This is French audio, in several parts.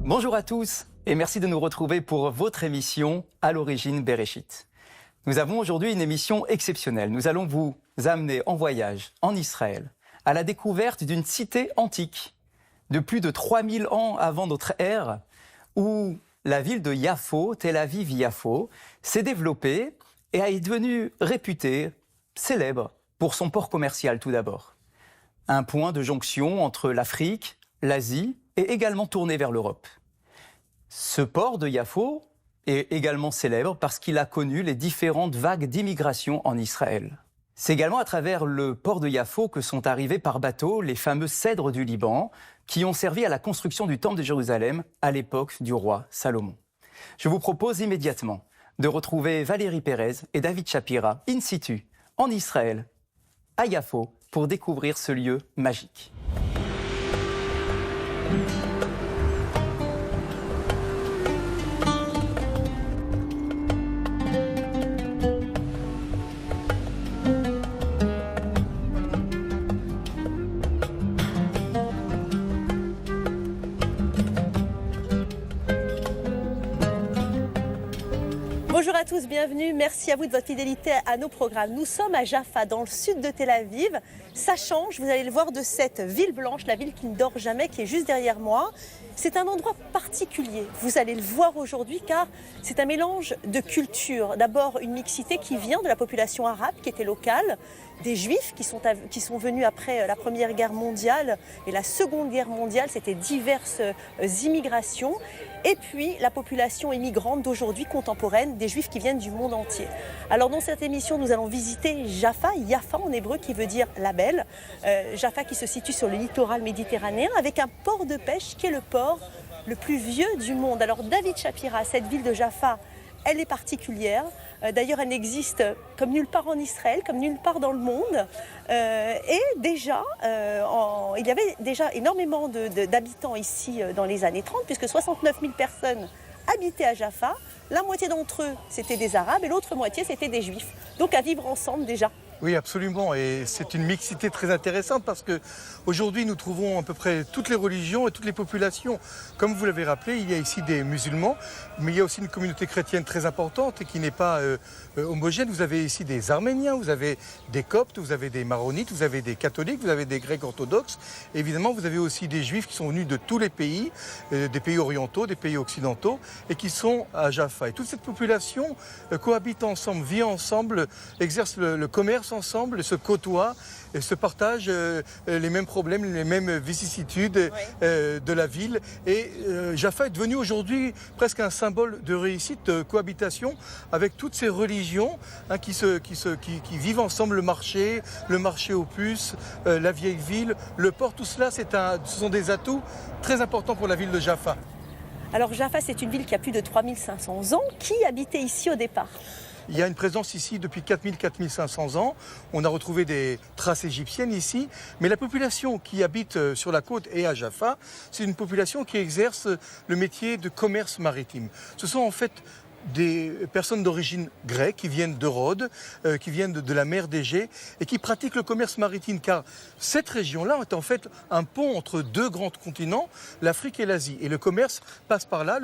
Bonjour à tous et merci de nous retrouver pour votre émission À l'origine Bereshit. Nous avons aujourd'hui une émission exceptionnelle. Nous allons vous amener en voyage en Israël à la découverte d'une cité antique de plus de 3000 ans avant notre ère où la ville de Yafo, Tel Aviv-Yafo, s'est développée et est devenue réputée, célèbre pour son port commercial tout d'abord. Un point de jonction entre l'Afrique, l'Asie et également tourné vers l'Europe. Ce port de Yafo est également célèbre parce qu'il a connu les différentes vagues d'immigration en Israël. C'est également à travers le port de Yafo que sont arrivés par bateau les fameux cèdres du Liban qui ont servi à la construction du temple de Jérusalem à l'époque du roi Salomon. Je vous propose immédiatement de retrouver Valérie Pérez et David Shapira in situ en Israël, à Yafo, pour découvrir ce lieu magique. Bonjour à tous, bienvenue. Merci à vous de votre fidélité à nos programmes. Nous sommes à Jaffa, dans le sud de Tel Aviv. Ça change, vous allez le voir, de cette ville blanche, la ville qui ne dort jamais, qui est juste derrière moi. C'est un endroit particulier, vous allez le voir aujourd'hui, car c'est un mélange de cultures. D'abord, une mixité qui vient de la population arabe, qui était locale, des juifs qui sont venus après la Première Guerre mondiale et la Seconde Guerre mondiale, c'était diverses immigrations. Et puis la population immigrante d'aujourd'hui contemporaine, des juifs qui viennent du monde entier. Alors dans cette émission, nous allons visiter Jaffa, Yafa en hébreu qui veut dire la belle. Jaffa qui se situe sur le littoral méditerranéen avec un port de pêche qui est le port le plus vieux du monde. Alors David Shapira, cette ville de Jaffa, elle est particulière. D'ailleurs, elle n'existe comme nulle part en Israël, comme nulle part dans le monde. Et déjà, il y avait déjà énormément d'habitants ici dans les années 30, puisque 69 000 personnes habitaient à Jaffa. La moitié d'entre eux, c'était des Arabes et l'autre moitié, c'était des Juifs. Donc à vivre ensemble déjà. Oui, absolument. Et c'est une mixité très intéressante parce qu'aujourd'hui, nous trouvons à peu près toutes les religions et toutes les populations. Comme vous l'avez rappelé, il y a ici des musulmans, mais il y a aussi une communauté chrétienne très importante et qui n'est pas homogène. Vous avez ici des Arméniens, vous avez des Coptes, vous avez des Maronites, vous avez des catholiques, vous avez des Grecs orthodoxes. Et évidemment, vous avez aussi des Juifs qui sont venus de tous les pays, des pays orientaux, des pays occidentaux, et qui sont à Jaffa. Et toute cette population cohabite ensemble, vit ensemble, exerce le commerce ensemble, se côtoient et se partagent les mêmes problèmes, les mêmes vicissitudes de la ville. Et Jaffa est devenu aujourd'hui presque un symbole de réussite, de cohabitation avec toutes ces religions qui vivent ensemble, le marché aux puces, la vieille ville, le port, tout cela, ce sont des atouts très importants pour la ville de Jaffa. Alors Jaffa, c'est une ville qui a plus de 3500 ans. Qui habitait ici au départ ? Il y a une présence ici depuis 4000-4500 ans. On a retrouvé des traces égyptiennes ici. Mais la population qui habite sur la côte et à Jaffa, c'est une population qui exerce le métier de commerce maritime. Ce sont en fait des personnes d'origine grecque qui viennent de Rhodes, qui viennent de la mer d'Égée et qui pratiquent le commerce maritime car cette région-là est en fait un pont entre deux grands continents, l'Afrique et l'Asie. Et le commerce passe par là,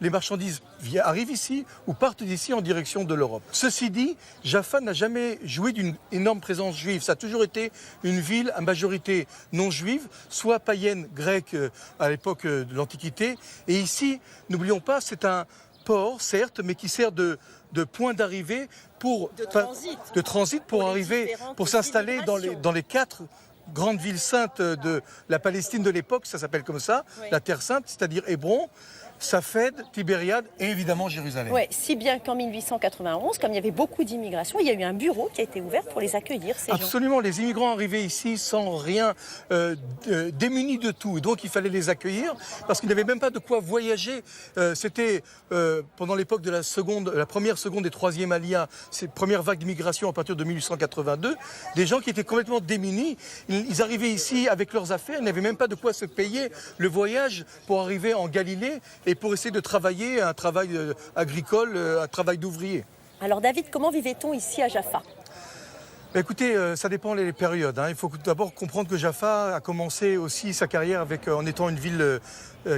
les marchandises arrivent ici ou partent d'ici en direction de l'Europe. Ceci dit, Jaffa n'a jamais joui d'une énorme présence juive. Ça a toujours été une ville à majorité non juive, soit païenne grecque à l'époque de l'Antiquité. Et ici, n'oublions pas, c'est un port, certes, mais qui sert de point d'arrivée de transit pour arriver, pour s'installer dans les 4 grandes villes saintes de la Palestine de l'époque, ça s'appelle comme ça, la Terre Sainte, c'est-à-dire Hébron, Safed, Tibériade et évidemment Jérusalem. Oui, si bien qu'en 1891, comme il y avait beaucoup d'immigration, il y a eu un bureau qui a été ouvert pour les accueillir, ces gens. Absolument, les immigrants arrivaient ici sans rien, démunis de tout. Et donc il fallait les accueillir parce qu'ils n'avaient même pas de quoi voyager. C'était pendant l'époque de la première, seconde et troisième alia, ces premières vagues d'immigration à partir de 1882, des gens qui étaient complètement démunis. Ils arrivaient ici avec leurs affaires, ils n'avaient même pas de quoi se payer le voyage pour arriver en Galilée et pour essayer de travailler un travail agricole, un travail d'ouvrier. Alors David, comment vivait-on ici à Jaffa ? Écoutez, ça dépend des périodes. Il faut d'abord comprendre que Jaffa a commencé aussi sa carrière en étant une ville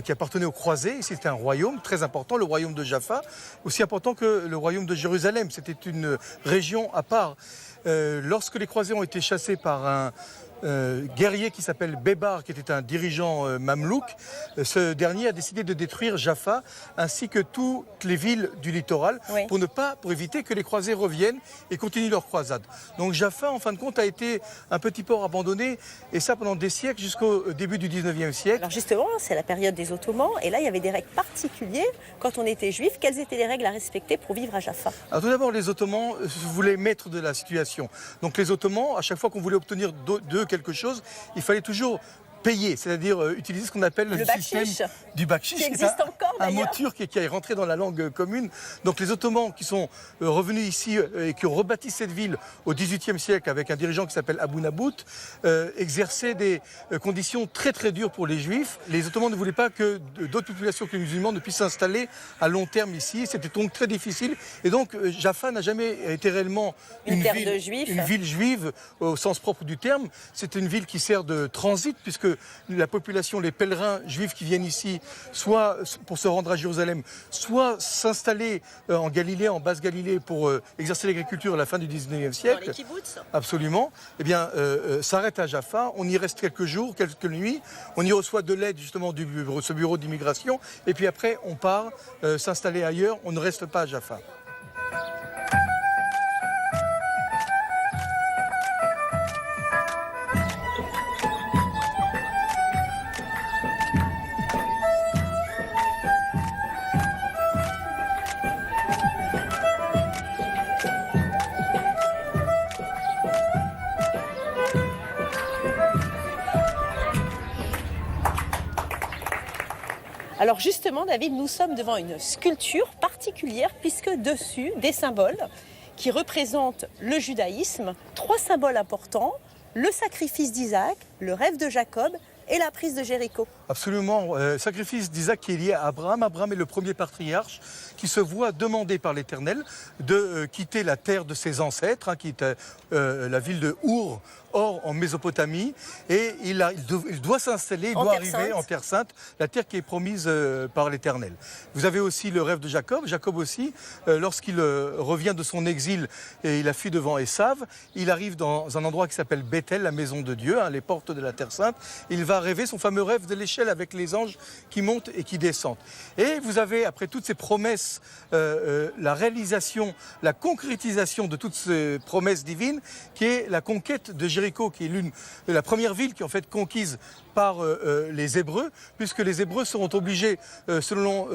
qui appartenait aux croisés. C'était un royaume très important, le royaume de Jaffa, aussi important que le royaume de Jérusalem. C'était une région à part. Lorsque les croisés ont été chassés par un guerrier qui s'appelle Bébar, qui était un dirigeant mamelouk, ce dernier a décidé de détruire Jaffa ainsi que toutes les villes du littoral pour éviter que les croisés reviennent et continuent leur croisade. Donc Jaffa, en fin de compte, a été un petit port abandonné, et ça pendant des siècles jusqu'au début du 19e siècle. Alors justement, c'est la période des Ottomans, et là il y avait des règles particulières quand on était juif. Quelles étaient les règles à respecter pour vivre à Jaffa? Alors tout d'abord, les Ottomans voulaient maître de la situation. Donc les Ottomans, à chaque fois qu'on voulait obtenir d'eux quelque chose, il fallait toujours payer, c'est-à-dire utiliser ce qu'on appelle le système du bakchish, qui existe encore un mot turc et qui est rentré dans la langue commune. Donc les Ottomans qui sont revenus ici et qui ont rebâti cette ville au XVIIIe siècle avec un dirigeant qui s'appelle Abou Nabout, exerçaient des conditions très très dures pour les Juifs. Les Ottomans ne voulaient pas que d'autres populations que les musulmans ne puissent s'installer à long terme ici. C'était donc très difficile. Et donc Jaffa n'a jamais été réellement une ville juive au sens propre du terme. C'est une ville qui sert de transit, puisque la population, les pèlerins juifs qui viennent ici, soit pour se rendre à Jérusalem, soit s'installer en Galilée, en Basse-Galilée, pour exercer l'agriculture à la fin du 19e siècle. Dans les kibbutz. Absolument. Eh bien, s'arrête à Jaffa, on y reste quelques jours, quelques nuits, on y reçoit de l'aide justement de ce bureau d'immigration, et puis après on part s'installer ailleurs, on ne reste pas à Jaffa. Alors justement, David, nous sommes devant une sculpture particulière, puisque dessus, des symboles qui représentent le judaïsme, 3 symboles importants: le sacrifice d'Isaac, le rêve de Jacob et la prise de Jéricho. Absolument. Sacrifice d'Isaac qui est lié à Abraham. Abraham est le premier patriarche qui se voit demander par l'Éternel de quitter la terre de ses ancêtres, qui était la ville de Our, en Mésopotamie, et il doit s'installer, il doit arriver en Terre Sainte, la terre qui est promise par l'Éternel. Vous avez aussi le rêve de Jacob. Jacob aussi, lorsqu'il revient de son exil et il a fui devant Ésav, il arrive dans un endroit qui s'appelle Bethel, la maison de Dieu, les portes de la Terre Sainte. Il va rêver son fameux rêve de l'échelle avec les anges qui montent et qui descendent. Et vous avez, après toutes ces promesses, la réalisation, la concrétisation de toutes ces promesses divines, qui est la conquête de Jéricho, qui est la première ville qui est en fait conquise par les Hébreux, puisque les Hébreux seront obligés, selon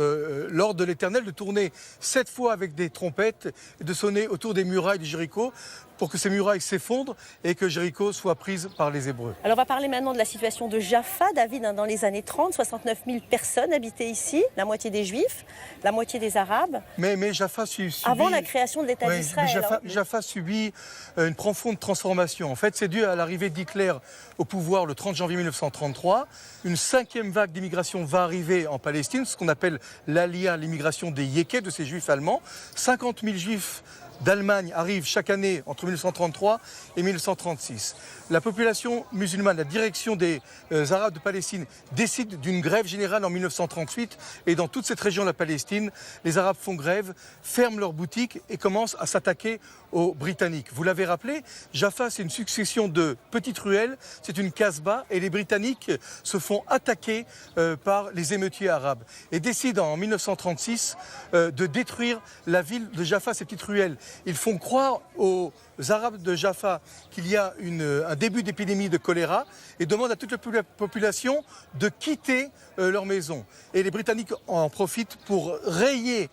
l'ordre de l'Éternel, de tourner 7 fois avec des trompettes et de sonner autour des murailles de Jéricho pour que ces murailles s'effondrent et que Jéricho soit prise par les Hébreux. Alors on va parler maintenant de la situation de Jaffa, David. Dans les années 30, 69 000 personnes habitaient ici, la moitié des Juifs, la moitié des Arabes. Mais Jaffa subit... Avant la création de l'État d'Israël. Jaffa subit une profonde transformation. En fait, c'est dû à l'arrivée d'Hitler au pouvoir le 30 janvier 1933. Une 5e vague d'immigration va arriver en Palestine, ce qu'on appelle l'Aliyah, l'immigration des Yékés, de ces Juifs allemands. 50 000 Juifs d'Allemagne arrivent chaque année entre 1933 et 1936. La population musulmane, la direction des Arabes de Palestine décide d'une grève générale en 1938, et dans toute cette région de la Palestine, les Arabes font grève, ferment leurs boutiques et commencent à s'attaquer aux Britanniques. Vous l'avez rappelé, Jaffa, c'est une succession de petites ruelles, c'est une casbah, et les Britanniques se font attaquer par les émeutiers arabes et décident en 1936 de détruire la ville de Jaffa, ces petites ruelles. Ils font croire aux Arabes de Jaffa qu'il y a un début d'épidémie de choléra et demandent à toute la population de quitter leur maison. Et les Britanniques en profitent pour rayer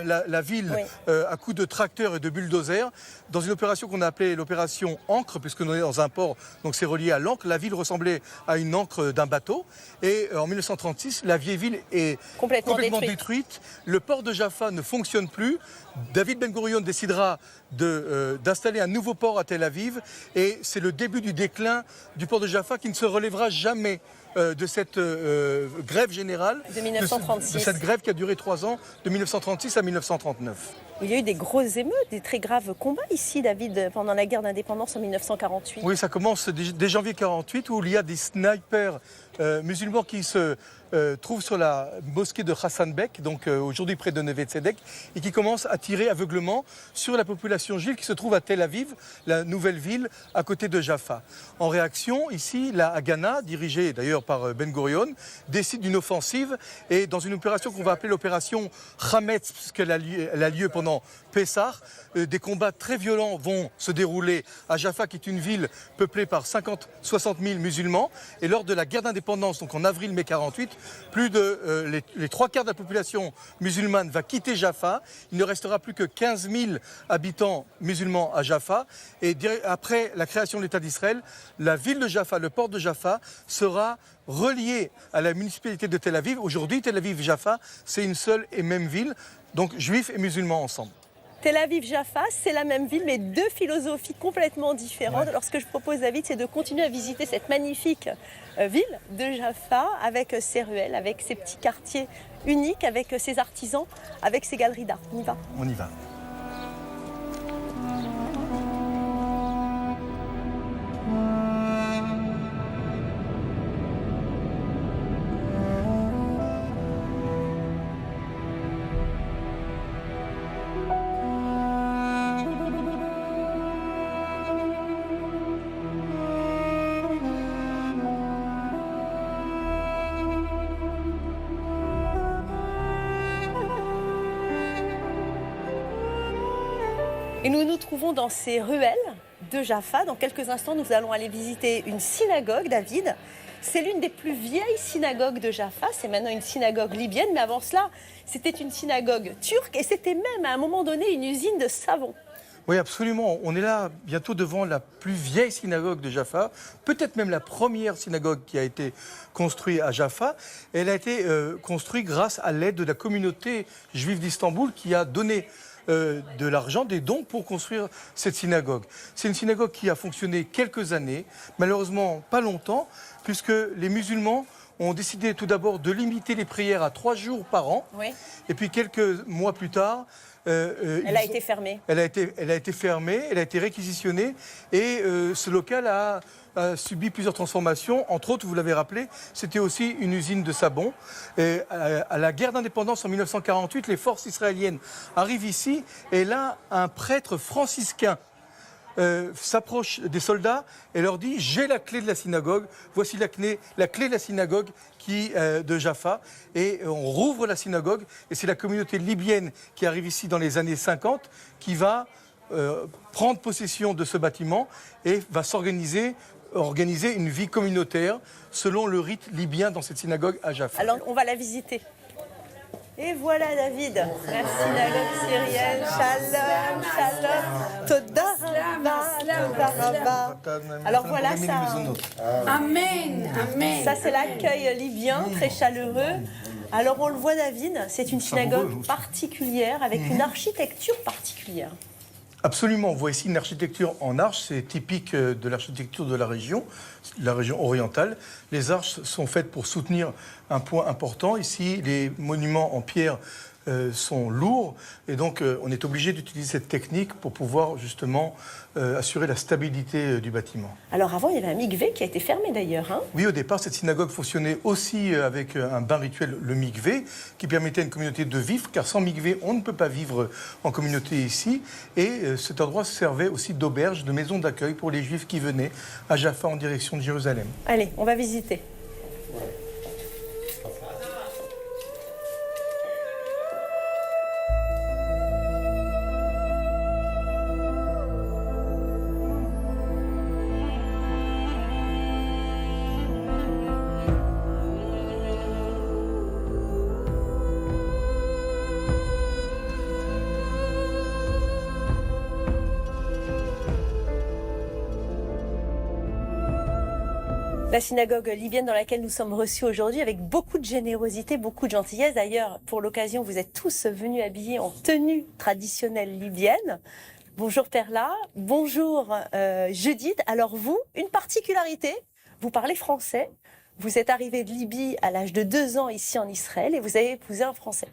la ville à coups de tracteurs et de bulldozers dans une opération qu'on a appelée l'opération Ancre, puisque nous sommes dans un port, donc c'est relié à l'ancre. La ville ressemblait à une ancre d'un bateau. Et en 1936, la vieille ville est complètement détruite. Le port de Jaffa ne fonctionne plus. David Ben Gourion décidera d'installer un nouveau port à Tel Aviv, et c'est le début du déclin du port de Jaffa qui ne se relèvera jamais de cette grève générale. De 1936. De cette grève qui a duré 3 ans, de 1936 à 1939. Il y a eu des grosses émeutes, des très graves combats ici, David, pendant la guerre d'indépendance en 1948. Oui, ça commence dès janvier 1948 où il y a des snipers musulmans qui se trouvent sur la mosquée de Hassan Bek, donc aujourd'hui près de Neve Tzedek, et qui commencent à tirer aveuglement sur la population juive qui se trouve à Tel Aviv, la nouvelle ville à côté de Jaffa. En réaction, ici, la Haganah, dirigée d'ailleurs par Ben Gurion, décide d'une offensive et dans une opération qu'on va appeler l'opération Hametz, puisqu'elle a lieu pendant Pessah, des combats très violents vont se dérouler à Jaffa, qui est une ville peuplée par 50-60 000 musulmans. Et lors de la guerre d'indépendance, donc en avril-mai 48, plus de les 3/4 de la population musulmane va quitter Jaffa. Il ne restera plus que 15 000 habitants musulmans à Jaffa. Et après la création de l'État d'Israël, la ville de Jaffa, le port de Jaffa, sera relié à la municipalité de Tel Aviv. Aujourd'hui, Tel Aviv-Jaffa, c'est une seule et même ville, donc juifs et musulmans ensemble. Tel Aviv-Jaffa, c'est la même ville, mais deux philosophies complètement différentes. Ouais. Alors ce que je propose, David, c'est de continuer à visiter cette magnifique ville de Jaffa, avec ses ruelles, avec ses petits quartiers uniques, avec ses artisans, avec ses galeries d'art. On y va. On y va. Et nous nous trouvons dans ces ruelles de Jaffa. Dans quelques instants, nous allons aller visiter une synagogue, David. C'est l'une des plus vieilles synagogues de Jaffa. C'est maintenant une synagogue libyenne, mais avant cela, c'était une synagogue turque et c'était même à un moment donné une usine de savon. Oui, absolument. On est là bientôt devant la plus vieille synagogue de Jaffa, peut-être même la première synagogue qui a été construite à Jaffa. Elle a été construite grâce à l'aide de la communauté juive d'Istanbul qui a donné de l'argent, des dons pour construire cette synagogue. C'est une synagogue qui a fonctionné quelques années, malheureusement pas longtemps, puisque les musulmans ont décidé tout d'abord de limiter les prières à 3 jours par an. Oui. Et puis quelques mois plus tard, Elle a été fermée. Elle a été fermée, elle a été réquisitionnée et ce local a subi plusieurs transformations. Entre autres, vous l'avez rappelé, c'était aussi une usine de savon. Et à la guerre d'indépendance en 1948, les forces israéliennes arrivent ici et là, un prêtre franciscain s'approche des soldats et leur dit « J'ai la clé de la synagogue, voici la clé de la synagogue de Jaffa ». Et on rouvre la synagogue et c'est la communauté libyenne qui arrive ici dans les années 50 qui va prendre possession de ce bâtiment et va organiser une vie communautaire selon le rite libyen dans cette synagogue à Jaffa. Alors, on va la visiter. Et voilà, David, la synagogue syrienne. Shalom, shalom. Toda rabba. Alors voilà ça. Amen, amen. Ça, c'est l'accueil libyen, très chaleureux. Alors, on le voit, David, c'est une synagogue particulière, avec une architecture particulière. Absolument, on voit ici une architecture en arche, c'est typique de l'architecture de la région orientale. Les arches sont faites pour soutenir un point important. Ici, les monuments en pierre sont lourds et donc on est obligé d'utiliser cette technique pour pouvoir justement assurer la stabilité du bâtiment. Alors avant, il y avait un mikvé qui a été fermé d'ailleurs. Hein. Oui, au départ, cette synagogue fonctionnait aussi avec un bain rituel, le mikvé, qui permettait à une communauté de vivre, car sans mikvé, on ne peut pas vivre en communauté ici. Et cet endroit servait aussi d'auberge, de maison d'accueil pour les Juifs qui venaient à Jaffa en direction de Jérusalem. Allez, on va visiter. La synagogue libyenne dans laquelle nous sommes reçus aujourd'hui avec beaucoup de générosité, beaucoup de gentillesse. D'ailleurs, pour l'occasion, vous êtes tous venus habillés en tenue traditionnelle libyenne. Bonjour Perla, bonjour Judith. Alors vous, une particularité, vous parlez français, Vous êtes arrivé de Libye à l'âge de 2 ans ici en Israël et vous avez épousé un Français.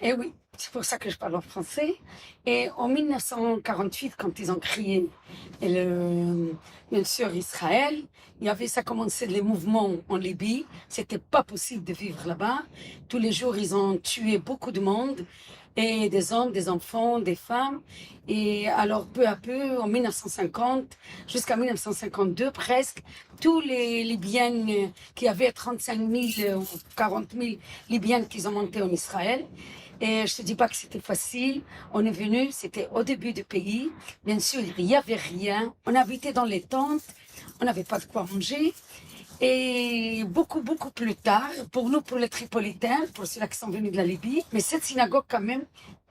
Et oui, c'est pour ça que je parle en français. Et en 1948, quand ils ont créé bien sûr Israël, ça commençait les mouvements en Libye. C'était pas possible de vivre là-bas. Tous les jours, ils ont tué beaucoup de monde. Et des hommes, des enfants, des femmes. Et alors, peu à peu, en 1950, jusqu'à 1952 presque, tous les Libyens qui avaient 35 000 ou 40 000 Libyens qui ont monté en Israël. Et je te dis pas que c'était facile. On est venu, c'était au début du pays. Bien sûr, il n'y avait rien. On habitait dans les tentes. On n'avait pas de quoi manger. Et beaucoup plus tard, pour nous, pour les Tripolitains, pour ceux-là qui sont venus de la Libye, mais cette synagogue quand même,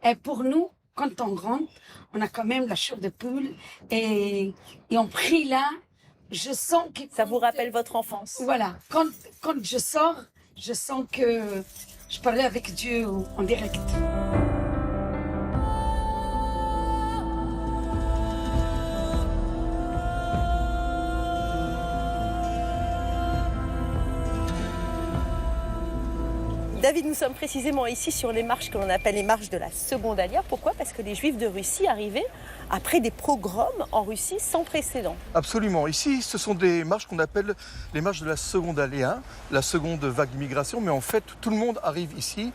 est pour nous, quand on rentre, on a quand même la chair de poule et on prie là, je sens que... Ça vous rappelle votre enfance? Voilà, quand je sors, je sens que je parlais avec Dieu en direct. David, nous sommes précisément ici sur les marches que l'on appelle les marches de la Seconde Alia. Pourquoi? Parce que les Juifs de Russie arrivaient après des pogroms en Russie sans précédent. Absolument. Ici, ce sont des marches qu'on appelle les marches de la Seconde Alia, la seconde vague d'immigration. Mais en fait, tout le monde arrive ici.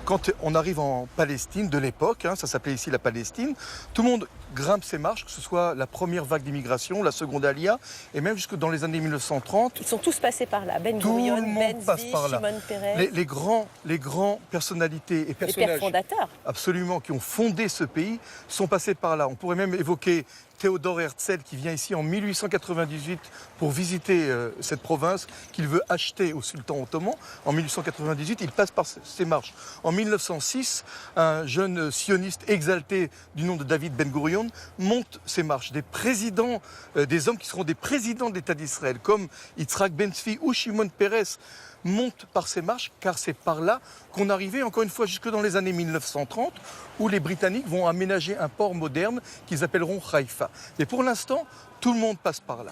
Quand on arrive en Palestine de l'époque, ça s'appelait ici la Palestine, tout le monde grimpe ces marches, que ce soit la première vague d'immigration, la seconde Alia, et même jusque dans les années 1930. Ils sont tous passés par là. Ben Gurion, Ben Zvi, Shimon Peres. Les grands personnalités et personnages, les pères fondateurs, absolument, qui ont fondé ce pays, sont passés par là. On pourrait même évoquer Théodore Herzl qui vient ici en 1898 pour visiter cette province qu'il veut acheter au sultan ottoman. En 1898, il passe par ces marches. En 1906, un jeune sioniste exalté du nom de David Ben Gurion monte ces marches. Des présidents, des hommes qui seront des présidents de l'État d'Israël, comme Yitzhak Ben Zvi ou Shimon Peres, montent par ces marches, car c'est par là qu'on arrivait, encore une fois, jusque dans les années 1930, où les Britanniques vont aménager un port moderne qu'ils appelleront Haïfa. Mais pour l'instant, tout le monde passe par là.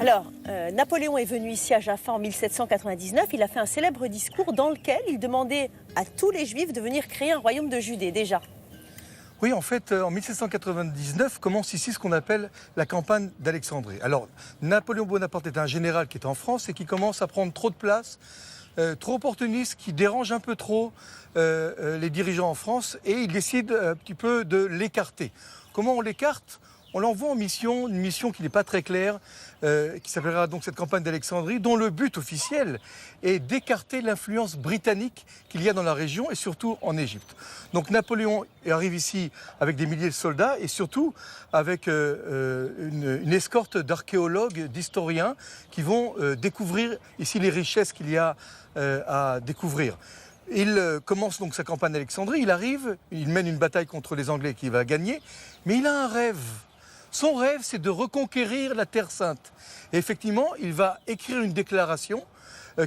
Alors, Napoléon est venu ici à Jaffa en 1799. Il a fait un célèbre discours dans lequel il demandait à tous les Juifs de venir créer un royaume de Judée, déjà. Oui, en fait, en 1799 commence ici ce qu'on appelle la campagne d'Alexandrie. Alors, Napoléon Bonaparte est un général qui est en France et qui commence à prendre trop de place, trop opportuniste, qui dérange un peu trop les dirigeants en France, et il décide un petit peu de l'écarter. Comment on l'écarte ? On l'envoie en mission, une mission qui n'est pas très claire, qui s'appellera donc cette campagne d'Alexandrie, dont le but officiel est d'écarter l'influence britannique qu'il y a dans la région et surtout en Égypte. Donc Napoléon arrive ici avec des milliers de soldats et surtout avec une escorte d'archéologues, d'historiens qui vont découvrir ici les richesses qu'il y a à découvrir. Il commence donc sa campagne d'Alexandrie, il arrive, il mène une bataille contre les Anglais qu'il va gagner, mais il a un rêve. Son rêve, c'est de reconquérir la Terre Sainte. Et effectivement, il va écrire une déclaration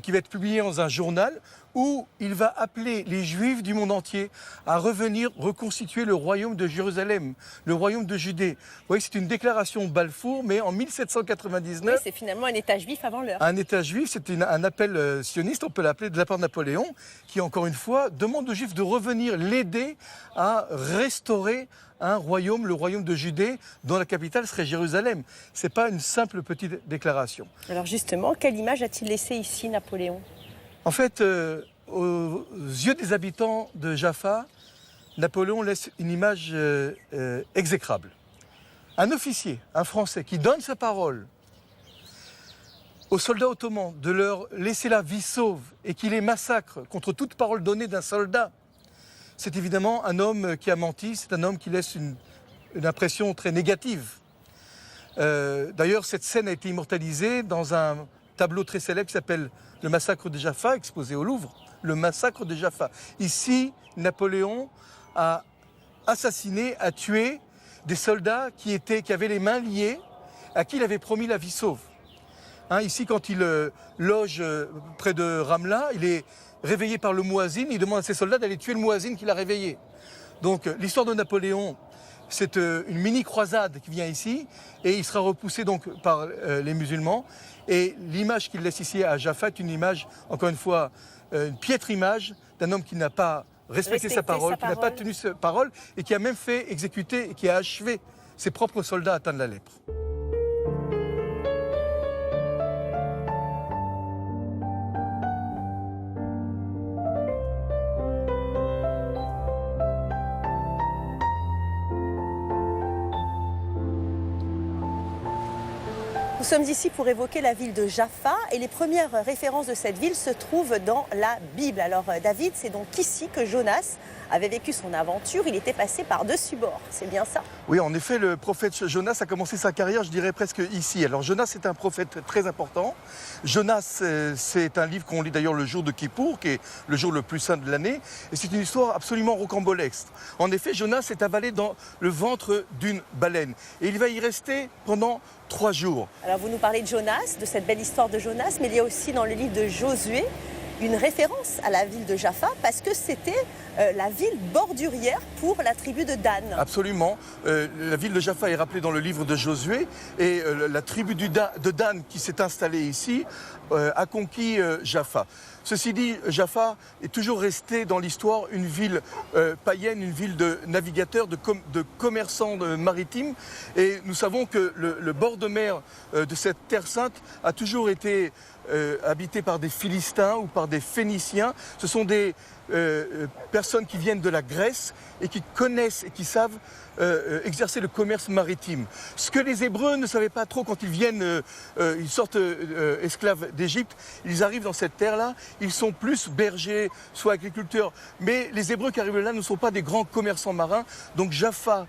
qui va être publiée dans un journal où il va appeler les Juifs du monde entier à revenir reconstituer le royaume de Jérusalem, le royaume de Judée. Vous voyez, c'est une déclaration Balfour, mais en 1799... Oui, c'est finalement un État juif avant l'heure. Un État juif, c'est un appel sioniste, on peut l'appeler de la part de Napoléon, qui, encore une fois, demande aux Juifs de revenir l'aider à restaurer un royaume, le royaume de Judée, dont la capitale serait Jérusalem. Ce n'est pas une simple petite déclaration. Alors justement, quelle image a-t-il laissé ici, Napoléon ? En fait, aux yeux des habitants de Jaffa, Napoléon laisse une image exécrable. Un officier, un Français, qui donne sa parole aux soldats ottomans de leur laisser la vie sauve et qui les massacre contre toute parole donnée d'un soldat, c'est évidemment un homme qui a menti, c'est un homme qui laisse une impression très négative. D'ailleurs, cette scène a été immortalisée dans un tableau très célèbre qui s'appelle le massacre de Jaffa, exposé au Louvre. Le massacre de Jaffa. Ici, Napoléon a assassiné, a tué des soldats qui avaient les mains liées, à qui il avait promis la vie sauve. Ici, quand il loge près de Ramla, il est réveillé par le Mouazin, il demande à ses soldats d'aller tuer le Mouazin qui l'a réveillé. Donc l'histoire de Napoléon, c'est une mini-croisade qui vient ici et il sera repoussé donc par les musulmans. Et l'image qu'il laisse ici à Jaffa est une image, encore une fois, une piètre image d'un homme qui n'a pas respecté sa parole, qui n'a pas tenu sa parole et qui a même fait exécuter et qui a achevé ses propres soldats atteints de la lèpre. Nous sommes ici pour évoquer la ville de Jaffa et les premières références de cette ville se trouvent dans la Bible. Alors David, c'est donc ici que Jonas avait vécu son aventure, il était passé par-dessus bord, c'est bien ça? Oui, en effet, le prophète Jonas a commencé sa carrière, je dirais presque ici. Alors Jonas est un prophète très important. Jonas, c'est un livre qu'on lit d'ailleurs le jour de Kippour, qui est le jour le plus saint de l'année. Et c'est une histoire absolument rocambolesque. En effet, Jonas est avalé dans le ventre d'une baleine. Et il va y rester pendant 3 jours. Alors vous nous parlez de Jonas, de cette belle histoire de Jonas, mais il y a aussi dans le livre de Josué une référence à la ville de Jaffa parce que c'était la ville bordurière pour la tribu de Dan. Absolument. La ville de Jaffa est rappelée dans le livre de Josué et la tribu de Dan qui s'est installée ici a conquis Jaffa. Ceci dit, Jaffa est toujours restée dans l'histoire une ville païenne, une ville de navigateurs, de commerçants maritimes. Et nous savons que le bord de mer de cette terre sainte a toujours été habité par des Philistins ou par des Phéniciens. Ce sont des personnes qui viennent de la Grèce et qui connaissent et qui savent exercer le commerce maritime. Ce que les Hébreux ne savaient pas trop quand ils viennent, ils sortent esclaves d'Égypte, ils arrivent dans cette terre-là, ils sont plus bergers, soit agriculteurs, mais les Hébreux qui arrivent là ne sont pas des grands commerçants marins, donc Jaffa,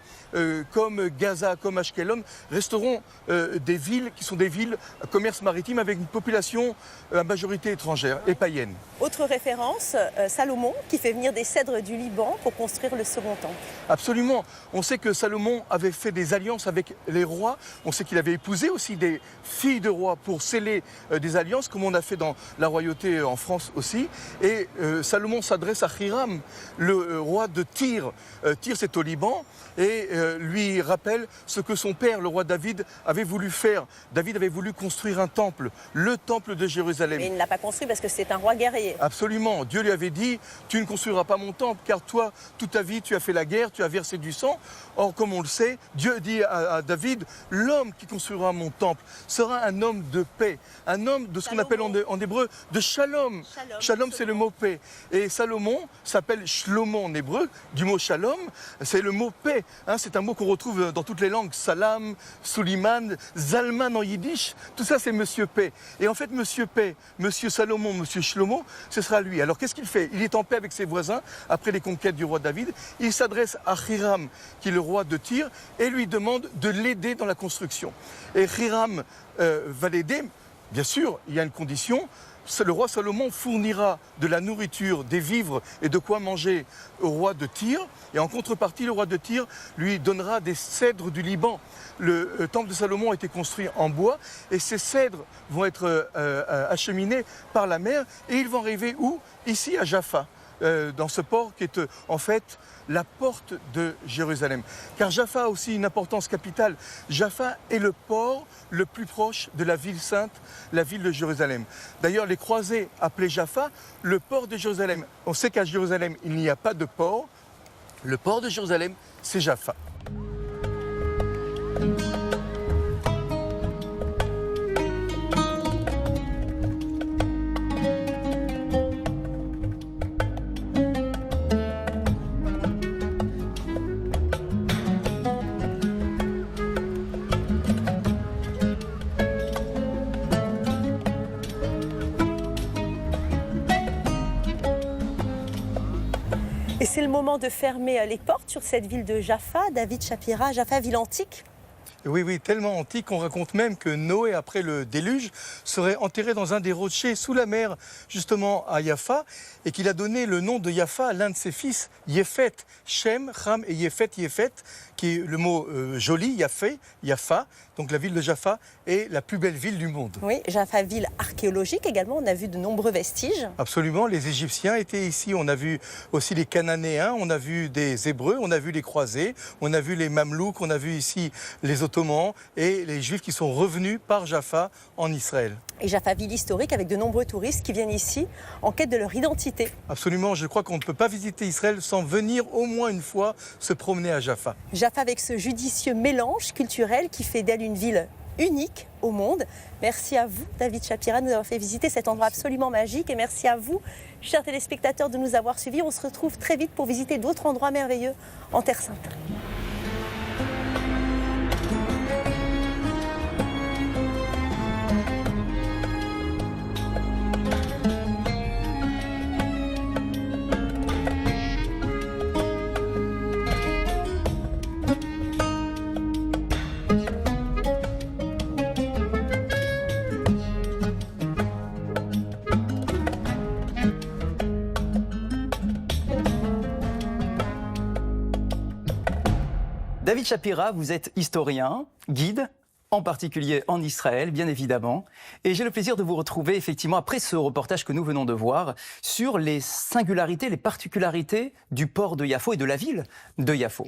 comme Gaza, comme Ashkelon, resteront des villes qui sont des villes à commerce maritime avec une population à majorité étrangère et païenne. Autre référence, Salomon qui fait venir des cèdres du Liban pour construire le second temple. Absolument. On sait que Salomon avait fait des alliances avec les rois. On sait qu'il avait épousé aussi des filles de rois pour sceller des alliances, comme on a fait dans la royauté en France aussi. Et Salomon s'adresse à Hiram, le roi de Tyr. Tyr, c'est au Liban. Et lui rappelle ce que son père, le roi David, avait voulu faire. David avait voulu construire un temple, le temple de Jérusalem. Mais il ne l'a pas construit parce que c'est un roi guerrier. Absolument. Dieu lui avait dit, tu ne construiras pas mon temple, car toi, toute ta vie, tu as fait la guerre, tu as versé du sang. Or, comme on le sait, Dieu dit à David, l'homme qui construira mon temple sera un homme de paix, un homme de ce qu'on appelle en hébreu de shalom. Shalom, c'est le mot paix. Et Salomon s'appelle Shlomo en hébreu, du mot shalom, c'est le mot paix. C'est un mot qu'on retrouve dans toutes les langues, salam, Suliman, Zalman en yiddish, tout ça c'est Monsieur Paix. Et en fait, Monsieur Paix, Monsieur Salomon, Monsieur Shlomo, ce sera lui. Alors qu'est-ce qu'il fait? Il est en paix avec ses voisins après les conquêtes du roi David. Il s'adresse à Hiram, qui est le roi de Tyr, et lui demande de l'aider dans la construction. Et Hiram va l'aider. Bien sûr, il y a une condition. Le roi Salomon fournira de la nourriture, des vivres et de quoi manger au roi de Tyr. Et en contrepartie, le roi de Tyr lui donnera des cèdres du Liban. Le temple de Salomon a été construit en bois et ces cèdres vont être acheminés par la mer et ils vont arriver où? Ici à Jaffa. Dans ce port qui est en fait la porte de Jérusalem. Car Jaffa a aussi une importance capitale. Jaffa est le port le plus proche de la ville sainte, la ville de Jérusalem. D'ailleurs, les croisés appelaient Jaffa le port de Jérusalem. On sait qu'à Jérusalem, il n'y a pas de port. Le port de Jérusalem, c'est Jaffa. Et c'est le moment de fermer les portes sur cette ville de Jaffa, David Shapira, Jaffa, ville antique. Oui, oui, tellement antique qu'on raconte même que Noé, après le déluge, serait enterré dans un des rochers sous la mer, justement à Jaffa, et qu'il a donné le nom de Jaffa à l'un de ses fils, Yéphet, Shem, Ham et Yéphet, qui est le mot joli, Jaffa, donc la ville de Jaffa est la plus belle ville du monde. Oui, Jaffa, ville archéologique également, on a vu de nombreux vestiges. Absolument, les Égyptiens étaient ici, on a vu aussi les Cananéens, on a vu des Hébreux, on a vu les croisés, on a vu les Mamelouks, on a vu ici les Ottomans et les Juifs qui sont revenus par Jaffa en Israël. Et Jaffa, ville historique avec de nombreux touristes qui viennent ici en quête de leur identité. Absolument, je crois qu'on ne peut pas visiter Israël sans venir au moins une fois se promener à Jaffa. Jaffa avec ce judicieux mélange culturel qui fait d'elle une ville unique au monde. Merci à vous, David Shapira, de nous avoir fait visiter cet endroit absolument magique. Et merci à vous, chers téléspectateurs, de nous avoir suivis. On se retrouve très vite pour visiter d'autres endroits merveilleux en Terre Sainte. David Shapira, vous êtes historien, guide, en particulier en Israël, bien évidemment. Et j'ai le plaisir de vous retrouver, effectivement, après ce reportage que nous venons de voir, sur les singularités, les particularités du port de Yafo et de la ville de Yafo.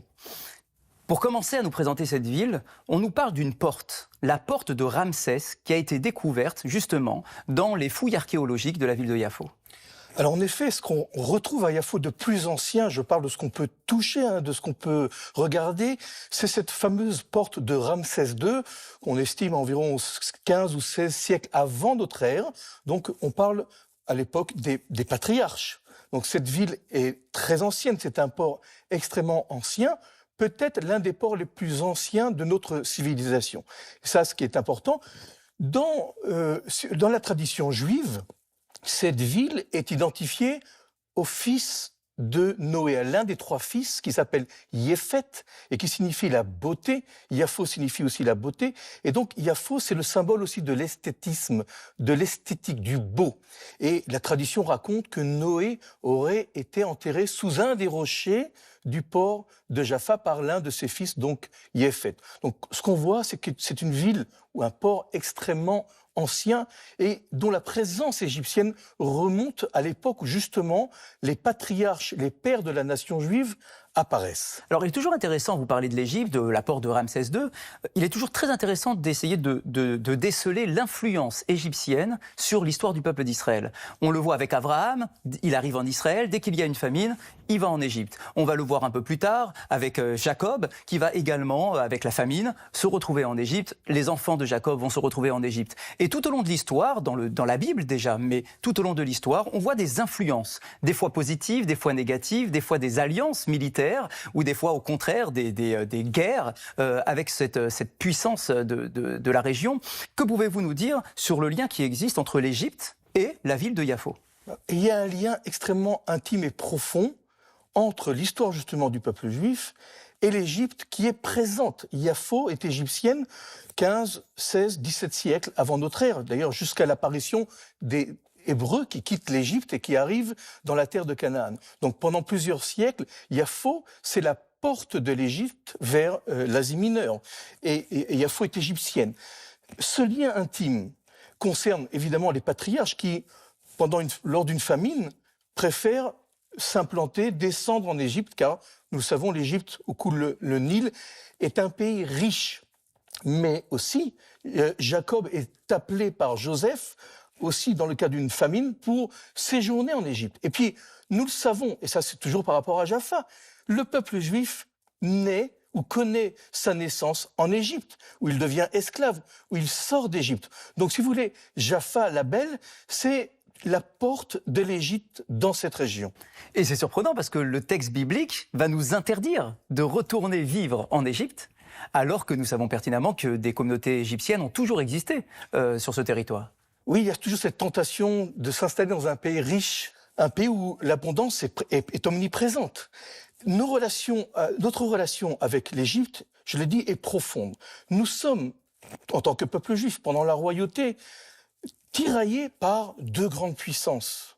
Pour commencer à nous présenter cette ville, on nous parle d'une porte, la porte de Ramsès, qui a été découverte, justement, dans les fouilles archéologiques de la ville de Yafo. Alors en effet, ce qu'on retrouve à Yafo de plus ancien, je parle de ce qu'on peut toucher, de ce qu'on peut regarder, c'est cette fameuse porte de Ramsès II, qu'on estime environ 15 ou 16 siècles avant notre ère. Donc on parle à l'époque des patriarches. Donc cette ville est très ancienne, c'est un port extrêmement ancien, peut-être l'un des ports les plus anciens de notre civilisation. Ça, ce qui est important, dans la tradition juive, cette ville est identifiée au fils de Noé, à l'un des trois fils qui s'appelle Yéphet et qui signifie la beauté. Yafo signifie aussi la beauté. Et donc Yafo, c'est le symbole aussi de l'esthétisme, de l'esthétique, du beau. Et la tradition raconte que Noé aurait été enterré sous un des rochers du port de Jaffa par l'un de ses fils, donc Yéphet. Donc ce qu'on voit, c'est que c'est une ville ou un port extrêmement ancien et dont la présence égyptienne remonte à l'époque où justement les patriarches, les pères de la nation juive apparaissent. Alors il est toujours intéressant, vous parlez de l'Égypte, de la porte de Ramsès II, il est toujours très intéressant d'essayer de déceler l'influence égyptienne sur l'histoire du peuple d'Israël. On le voit avec Abraham, il arrive en Israël, dès qu'il y a une famine, il va en Égypte. On va le voir un peu plus tard avec Jacob, qui va également, avec la famine, se retrouver en Égypte. Les enfants de Jacob vont se retrouver en Égypte. Et tout au long de l'histoire, dans la Bible déjà, mais tout au long de l'histoire, on voit des influences, des fois positives, des fois négatives, des fois des alliances militaires, ou des fois au contraire des guerres avec cette puissance de la région. Que pouvez-vous nous dire sur le lien qui existe entre l'Égypte et la ville de Yafo ? Il y a un lien extrêmement intime et profond entre l'histoire justement du peuple juif et l'Égypte qui est présente. Yafo est égyptienne 15, 16, 17 siècles avant notre ère, d'ailleurs jusqu'à l'apparition des Hébreux qui quittent l'Égypte et qui arrivent dans la terre de Canaan. Donc pendant plusieurs siècles, Yafo, c'est la porte de l'Égypte vers l'Asie mineure. Et Yafo est égyptienne. Ce lien intime concerne évidemment les patriarches qui, lors d'une famine, préfèrent s'implanter, descendre en Égypte, car nous le savons, l'Égypte, où coule le Nil, est un pays riche. Mais aussi, Jacob est appelé par Joseph, aussi dans le cas d'une famine, pour séjourner en Égypte. Et puis, nous le savons, et ça c'est toujours par rapport à Jaffa, le peuple juif naît ou connaît sa naissance en Égypte, où il devient esclave, où il sort d'Égypte. Donc si vous voulez, Jaffa la Belle, c'est la porte de l'Égypte dans cette région. Et c'est surprenant parce que le texte biblique va nous interdire de retourner vivre en Égypte, alors que nous savons pertinemment que des communautés égyptiennes ont toujours existé sur ce territoire. Oui, il y a toujours cette tentation de s'installer dans un pays riche, un pays où l'abondance est omniprésente. Notre relation avec l'Égypte, je l'ai dit, est profonde. Nous sommes, en tant que peuple juif, pendant la royauté, tiraillés par deux grandes puissances.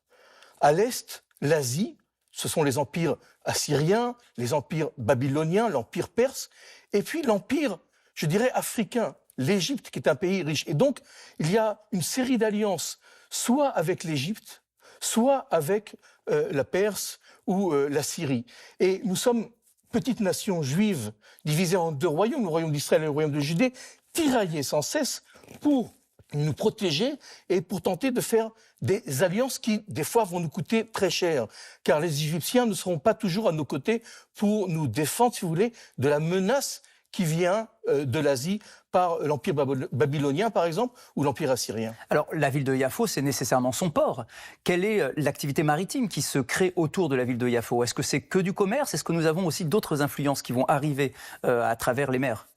À l'est, l'Asie, ce sont les empires assyriens, les empires babyloniens, l'empire perse, et puis l'empire, je dirais, africain, l'Égypte, qui est un pays riche. Et donc, il y a une série d'alliances, soit avec l'Égypte, soit avec la Perse ou la Syrie. Et nous sommes petite nation juive divisée en deux royaumes, le royaume d'Israël et le royaume de Judée, tiraillés sans cesse pour nous protéger et pour tenter de faire des alliances qui, des fois, vont nous coûter très cher. Car les Égyptiens ne seront pas toujours à nos côtés pour nous défendre, si vous voulez, de la menace qui vient de l'Asie par l'Empire babylonien, par exemple, ou l'Empire assyrien. Alors, la ville de Yafo, c'est nécessairement son port. Quelle est l'activité maritime qui se crée autour de la ville de Yafo? Est-ce que c'est que du commerce? Est-ce que nous avons aussi d'autres influences qui vont arriver à travers les mers?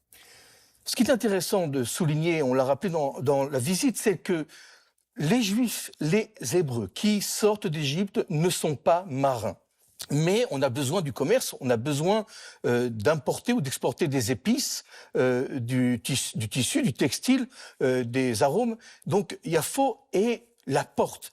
Ce qui est intéressant de souligner, on l'a rappelé dans la visite, c'est que les Juifs, les Hébreux qui sortent d'Égypte ne sont pas marins. Mais on a besoin du commerce, on a besoin d'importer ou d'exporter des épices, du tissu, du textile, des arômes. Donc Yafo est la porte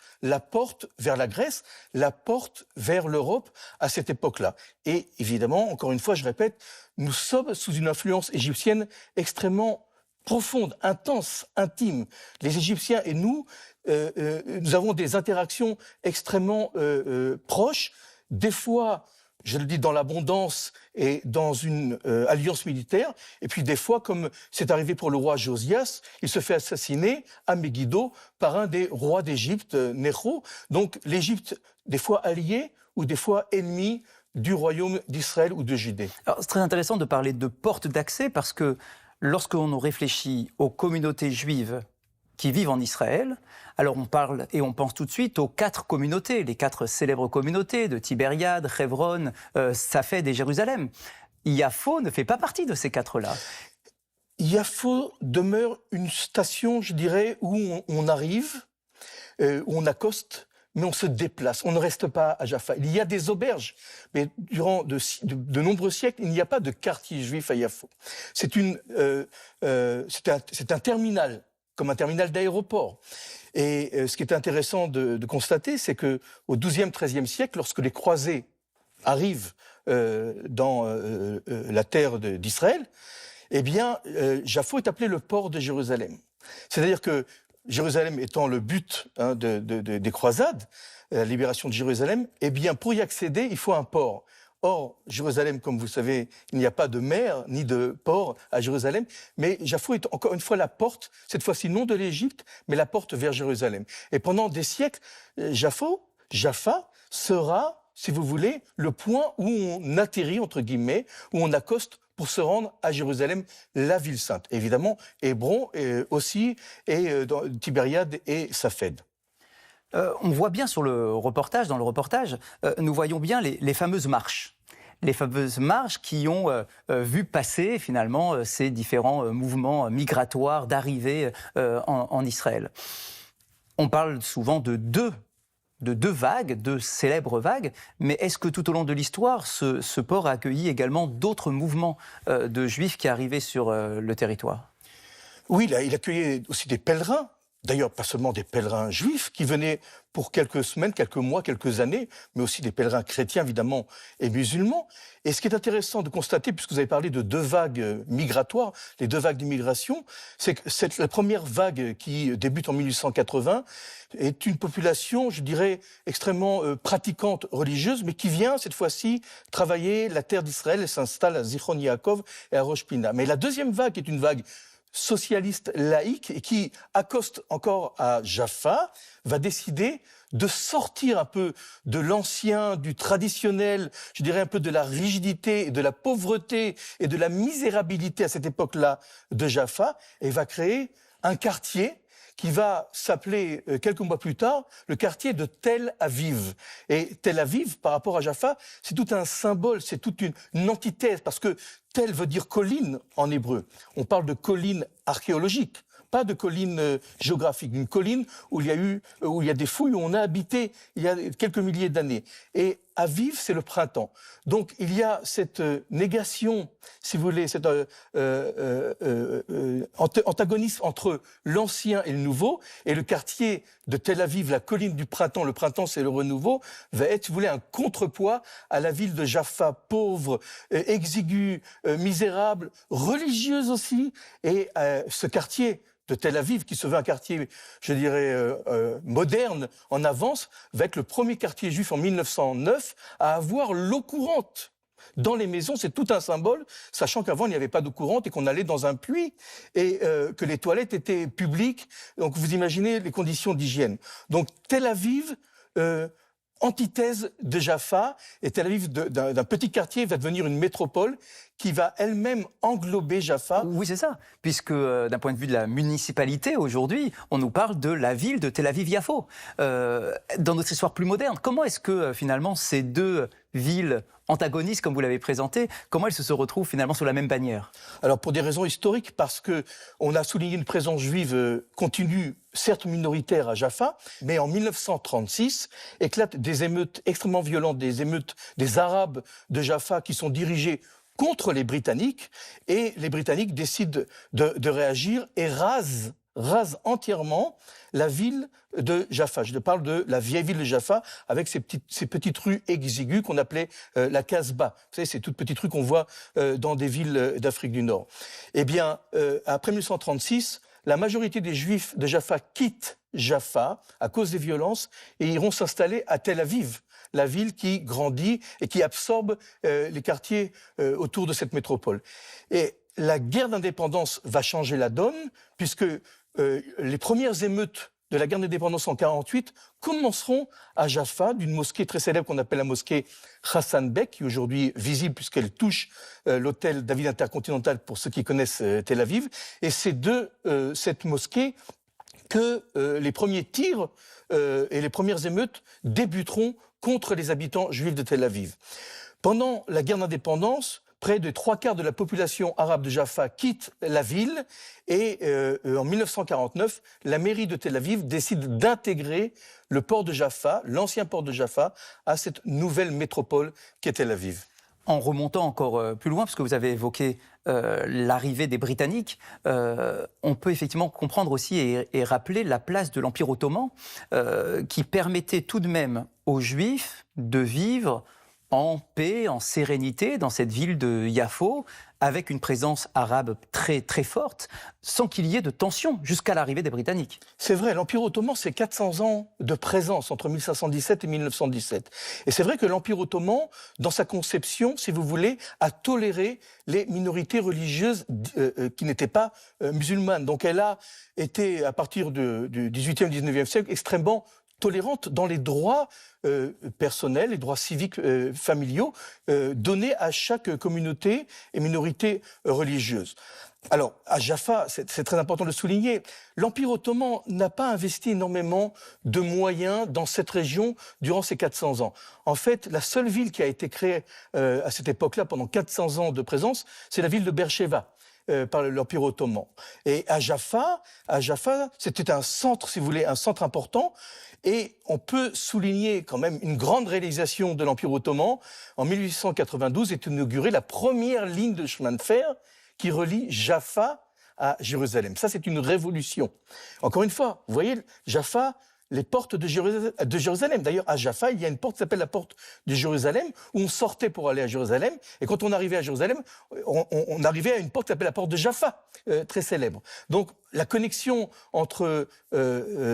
vers la Grèce, la porte vers l'Europe à cette époque-là. Et évidemment, encore une fois, je répète, nous sommes sous une influence égyptienne extrêmement profonde, intense, intime. Les Égyptiens et nous avons des interactions extrêmement proches. Des fois, je le dis, dans l'abondance et dans une alliance militaire. Et puis des fois, comme c'est arrivé pour le roi Josias, il se fait assassiner à Megiddo par un des rois d'Égypte, Nécho. Donc l'Égypte, des fois alliée ou des fois ennemie du royaume d'Israël ou de Judée. Alors, c'est très intéressant de parler de porte d'accès parce que lorsqu'on réfléchit aux communautés juives qui vivent en Israël, alors on parle et on pense tout de suite aux 4 communautés, les 4 célèbres communautés de Tibériade, Hebron, Safed et Jérusalem. Yafo ne fait pas partie de ces 4-là. Yafo demeure une station, je dirais, où on arrive, où on accoste, mais on se déplace, on ne reste pas à Jaffa. Il y a des auberges, mais durant de nombreux siècles, il n'y a pas de quartier juif à Yafo. C'est un terminal, comme un terminal d'aéroport. Et ce qui est intéressant de constater, c'est qu'au XIIe, XIIIe siècle, lorsque les croisés arrivent dans la terre d'Israël, eh bien, Jafo est appelé le port de Jérusalem. C'est-à-dire que Jérusalem étant le but des croisades, la libération de Jérusalem, eh bien, pour y accéder, il faut un port. Or, Jérusalem, comme vous le savez, il n'y a pas de mer ni de port à Jérusalem, mais Jafo est encore une fois la porte, cette fois-ci non de l'Égypte, mais la porte vers Jérusalem. Et pendant des siècles, Jaffa sera, si vous voulez, le point où on atterrit, entre guillemets, où on accoste pour se rendre à Jérusalem, la ville sainte. Évidemment, Hébron aussi, et dans Tibériade et Safed. On voit bien dans le reportage, nous voyons bien les fameuses marches. Les fameuses marches qui ont vu passer finalement ces différents mouvements migratoires d'arrivée en Israël. On parle souvent de deux vagues, deux célèbres vagues, mais est-ce que tout au long de l'histoire, ce port a accueilli également d'autres mouvements de juifs qui arrivaient sur le territoire? Oui, il accueillait aussi des pèlerins. D'ailleurs, pas seulement des pèlerins juifs qui venaient pour quelques semaines, quelques mois, quelques années, mais aussi des pèlerins chrétiens, évidemment, et musulmans. Et ce qui est intéressant de constater, puisque vous avez parlé de 2 vagues migratoires, les 2 vagues d'immigration, c'est que la première vague qui débute en 1880 est une population, je dirais, extrêmement pratiquante religieuse, mais qui vient, cette fois-ci, travailler la terre d'Israël et s'installe à Zichron Yaakov et à Rosh Pina. Mais la deuxième vague est une vague socialiste laïque et qui accoste encore à Jaffa, va décider de sortir un peu de l'ancien, du traditionnel, je dirais un peu de la rigidité, de la pauvreté et de la misérabilité à cette époque-là de Jaffa, et va créer un quartier qui va s'appeler, quelques mois plus tard, le quartier de Tel Aviv. Et Tel Aviv, par rapport à Jaffa, c'est tout un symbole, c'est toute une antithèse, parce que Tel veut dire colline en hébreu. On parle de colline archéologique, pas de colline géographique, une colline où il y a des fouilles, où on a habité il y a quelques milliers d'années. Et Aviv, c'est le printemps. Donc il y a cette négation, si vous voulez, cet antagonisme entre l'ancien et le nouveau, et le quartier de Tel Aviv, la colline du printemps, le printemps c'est le renouveau, va être, si vous voulez, un contrepoids à la ville de Jaffa, pauvre, exiguë, misérable, religieuse aussi, et ce quartier de Tel Aviv, qui se veut un quartier, je dirais, moderne, en avance, va être le premier quartier juif en 1909 à avoir l'eau courante. Dans les maisons, c'est tout un symbole, sachant qu'avant, il n'y avait pas d'eau courante et qu'on allait dans un puits et que les toilettes étaient publiques. Donc, vous imaginez les conditions d'hygiène. Donc, Tel Aviv, antithèse de Jaffa, et Tel Aviv, d'un petit quartier, va devenir une métropole qui va elle-même englober Jaffa. Oui, c'est ça, puisque d'un point de vue de la municipalité, aujourd'hui, on nous parle de la ville de Tel Aviv-Yafo. Dans notre histoire plus moderne, comment est-ce que finalement ces deux villes antagonistes, comme vous l'avez présenté, comment elles se retrouvent finalement sous la même bannière? Alors pour des raisons historiques, parce que on a souligné une présence juive continue, certes minoritaire à Jaffa, mais en 1936 éclatent des émeutes extrêmement violentes, des émeutes des Arabes de Jaffa qui sont dirigées contre les Britanniques, et les Britanniques décident de réagir et rasent entièrement la ville de Jaffa. Je parle de la vieille ville de Jaffa, avec ces petites rues exiguës qu'on appelait la Casbah. Vous savez, ces toutes petites rues qu'on voit dans des villes d'Afrique du Nord. Eh bien, après 1936, la majorité des Juifs de Jaffa quittent Jaffa à cause des violences et iront s'installer à Tel Aviv, la ville qui grandit et qui absorbe les quartiers autour de cette métropole. Et la guerre d'indépendance va changer la donne, puisque les premières émeutes de la guerre d'indépendance en 1948 commenceront à Jaffa, d'une mosquée très célèbre qu'on appelle la mosquée Hassan Bek, qui est aujourd'hui visible puisqu'elle touche l'hôtel David Intercontinental pour ceux qui connaissent Tel Aviv. Et c'est de cette mosquée que les premiers tirs et les premières émeutes débuteront contre les habitants juifs de Tel Aviv. Pendant la guerre d'indépendance, près de 3/4 de la population arabe de Jaffa quitte la ville et en 1949, la mairie de Tel Aviv décide d'intégrer le port de Jaffa, l'ancien port de Jaffa, à cette nouvelle métropole qu'est Tel Aviv. En remontant encore plus loin, parce que vous avez évoqué l'arrivée des Britanniques, on peut effectivement comprendre aussi et rappeler la place de l'Empire ottoman, qui permettait tout de même aux Juifs de vivre en paix, en sérénité dans cette ville de Yafo, avec une présence arabe très, très forte, sans qu'il y ait de tension jusqu'à l'arrivée des Britanniques. C'est vrai, l'Empire ottoman, c'est 400 ans de présence entre 1517 et 1917. Et c'est vrai que l'Empire ottoman, dans sa conception, si vous voulez, a toléré les minorités religieuses qui n'étaient pas musulmanes. Donc elle a été, à partir du 18e, 19e siècle, extrêmement tolérante dans les droits personnels, les droits civiques familiaux donnés à chaque communauté et minorité religieuse. Alors, à Jaffa, c'est très important de le souligner, l'Empire ottoman n'a pas investi énormément de moyens dans cette région durant ces 400 ans. En fait, la seule ville qui a été créée à cette époque-là, pendant 400 ans de présence, c'est la ville de Beersheva. Par l'Empire ottoman. Et à Jaffa, c'était un centre, si vous voulez, un centre important. Et on peut souligner quand même une grande réalisation de l'Empire ottoman. En 1892 est inaugurée la première ligne de chemin de fer qui relie Jaffa à Jérusalem. Ça, c'est une révolution. Encore une fois, vous voyez, Jaffa, les portes de Jérusalem. D'ailleurs, à Jaffa, il y a une porte qui s'appelle la porte de Jérusalem, où on sortait pour aller à Jérusalem. Et quand on arrivait à Jérusalem, on arrivait à une porte qui s'appelle la porte de Jaffa, très célèbre. Donc, la connexion entre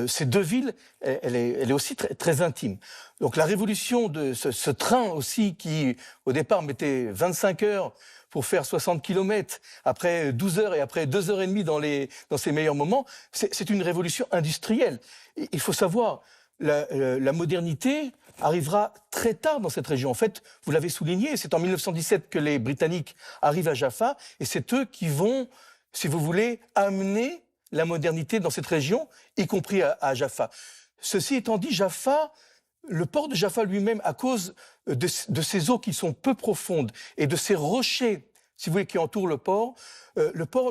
ces deux villes, elle est aussi très, très intime. Donc, la révolution de ce train aussi, qui, au départ, mettait 25 heures pour faire 60 km, après 12 heures et après 2 heures et demie dans ses meilleurs moments, c'est une révolution industrielle. Il faut savoir, la modernité arrivera très tard dans cette région. En fait, vous l'avez souligné, c'est en 1917 que les Britanniques arrivent à Jaffa, et c'est eux qui vont, si vous voulez, amener la modernité dans cette région, y compris à Jaffa. Ceci étant dit, Jaffa, le port de Jaffa lui-même, à cause de ces eaux qui sont peu profondes et de ces rochers si vous voulez, qui entoure le port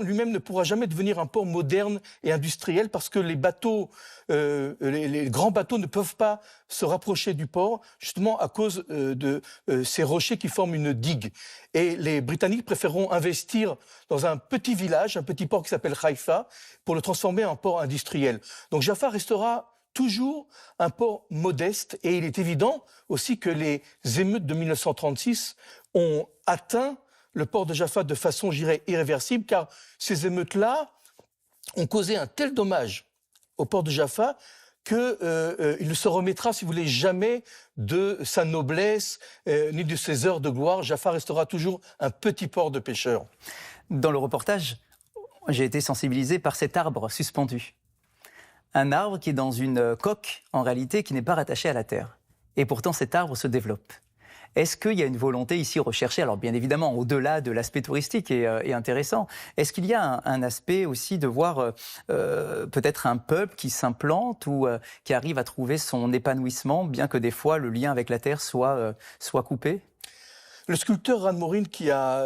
lui-même ne pourra jamais devenir un port moderne et industriel parce que les bateaux, les grands bateaux ne peuvent pas se rapprocher du port, justement à cause de ces rochers qui forment une digue. Et les Britanniques préféreront investir dans un petit village, un petit port qui s'appelle Haïfa, pour le transformer en port industriel. Donc Jaffa restera toujours un port modeste et il est évident aussi que les émeutes de 1936 ont atteint le port de Jaffa de façon, je dirais, irréversible, car ces émeutes-là ont causé un tel dommage au port de Jaffa qu'il ne se remettra, si vous voulez, jamais de sa noblesse ni de ses heures de gloire. Jaffa restera toujours un petit port de pêcheurs. Dans le reportage, j'ai été sensibilisé par cet arbre suspendu. Un arbre qui est dans une coque, en réalité, qui n'est pas rattaché à la terre. Et pourtant, cet arbre se développe. Est-ce qu'il y a une volonté ici recherchée, alors bien évidemment, au-delà de l'aspect touristique et intéressant, est-ce qu'il y a un aspect aussi de voir peut-être un peuple qui s'implante ou qui arrive à trouver son épanouissement, bien que des fois le lien avec la terre soit coupé? Le sculpteur Ran Morin qui a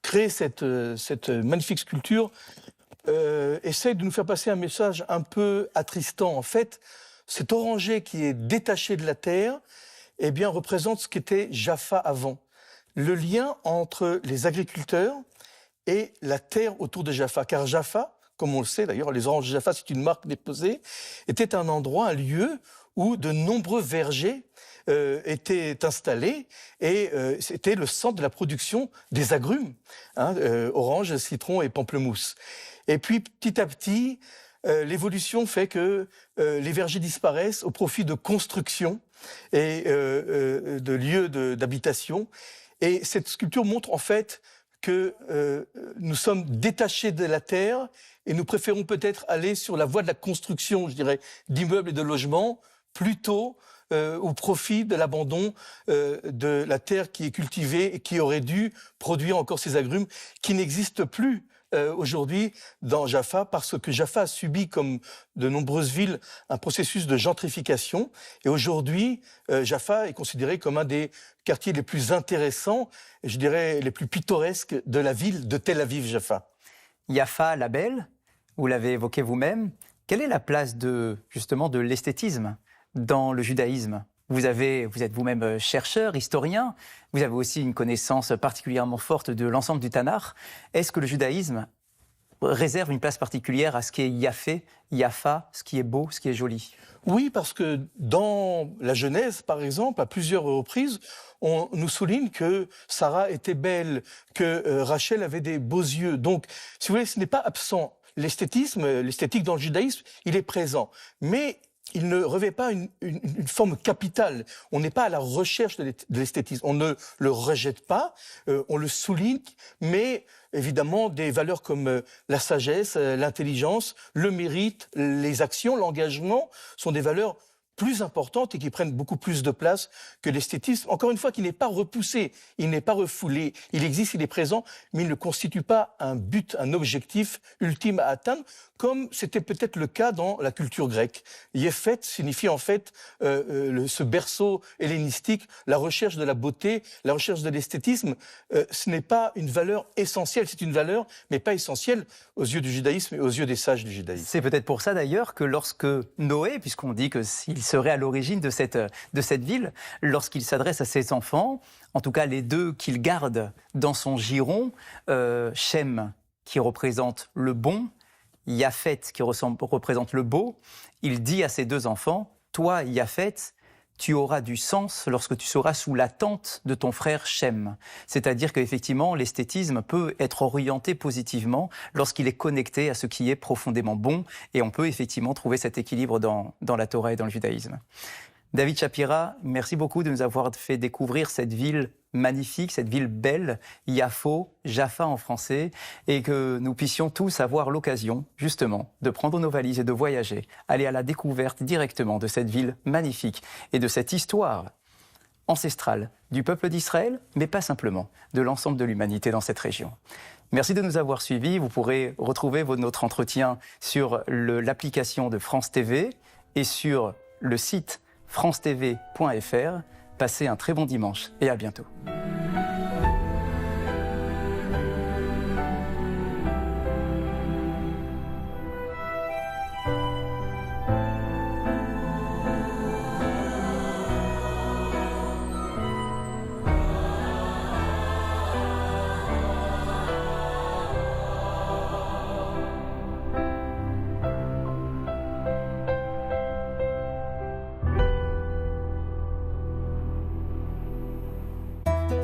créé cette magnifique sculpture essaye de nous faire passer un message un peu attristant. En fait, cet oranger qui est détaché de la terre, eh bien, représente ce qu'était Jaffa avant. Le lien entre les agriculteurs et la terre autour de Jaffa. Car Jaffa, comme on le sait d'ailleurs, les oranges de Jaffa, c'est une marque déposée, était un endroit, un lieu où de nombreux vergers étaient installés et c'était le centre de la production des agrumes, oranges, citrons et pamplemousse. Et puis, petit à petit, l'évolution fait que les vergers disparaissent au profit de constructions et de lieux d'habitation. Et cette sculpture montre en fait que nous sommes détachés de la terre et nous préférons peut-être aller sur la voie de la construction, je dirais, d'immeubles et de logements, plutôt au profit de l'abandon de la terre qui est cultivée et qui aurait dû produire encore ces agrumes qui n'existent plus aujourd'hui dans Jaffa, parce que Jaffa a subi, comme de nombreuses villes, un processus de gentrification. Et aujourd'hui, Jaffa est considéré comme un des quartiers les plus intéressants, et je dirais les plus pittoresques de la ville de Tel Aviv-Jaffa. Jaffa, la belle, vous l'avez évoqué vous-même. Quelle est la place justement de l'esthétisme dans le judaïsme? Vous êtes vous-même chercheur, historien, vous avez aussi une connaissance particulièrement forte de l'ensemble du Tanakh. Est-ce que le judaïsme réserve une place particulière à ce qui est Yafé, Yafa, ce qui est beau, ce qui est joli? Oui, parce que dans la Genèse, par exemple, à plusieurs reprises, on nous souligne que Sarah était belle, que Rachel avait des beaux yeux. Donc, si vous voulez, ce n'est pas absent. L'esthétique dans le judaïsme, il est présent. Mais il ne revêt pas une forme capitale. On n'est pas à la recherche de l'esthétisme. On ne le rejette pas, on le souligne, mais évidemment des valeurs comme la sagesse, l'intelligence, le mérite, les actions, l'engagement sont des valeurs plus importantes et qui prennent beaucoup plus de place que l'esthétisme. Encore une fois, qui n'est pas repoussé, il n'est pas refoulé, il existe, il est présent, mais il ne constitue pas un but, un objectif ultime à atteindre, comme c'était peut-être le cas dans la culture grecque. Yefet signifie en fait ce berceau hellénistique, la recherche de la beauté, la recherche de l'esthétisme. Ce n'est pas une valeur essentielle, c'est une valeur, mais pas essentielle aux yeux du judaïsme et aux yeux des sages du judaïsme. C'est peut-être pour ça d'ailleurs que lorsque Noé, puisqu'on dit que s'il serait à l'origine de cette ville, lorsqu'il s'adresse à ses enfants, en tout cas les deux qu'il garde dans son giron, Shem qui représente le bon, Yafet qui représente le beau, il dit à ses deux enfants, toi Yafet, tu auras du sens lorsque tu seras sous la tente de ton frère Shem. C'est-à-dire qu'effectivement, l'esthétisme peut être orienté positivement lorsqu'il est connecté à ce qui est profondément bon, et on peut effectivement trouver cet équilibre dans la Torah et dans le judaïsme. David Shapira, merci beaucoup de nous avoir fait découvrir cette ville magnifique, cette ville belle, Yafo, Jaffa en français, et que nous puissions tous avoir l'occasion, justement, de prendre nos valises et de voyager, aller à la découverte directement de cette ville magnifique et de cette histoire ancestrale du peuple d'Israël, mais pas simplement, de l'ensemble de l'humanité dans cette région. Merci de nous avoir suivis. Vous pourrez retrouver notre entretien sur l'application de France TV et sur le site francetv.fr. Passez un très bon dimanche et à bientôt.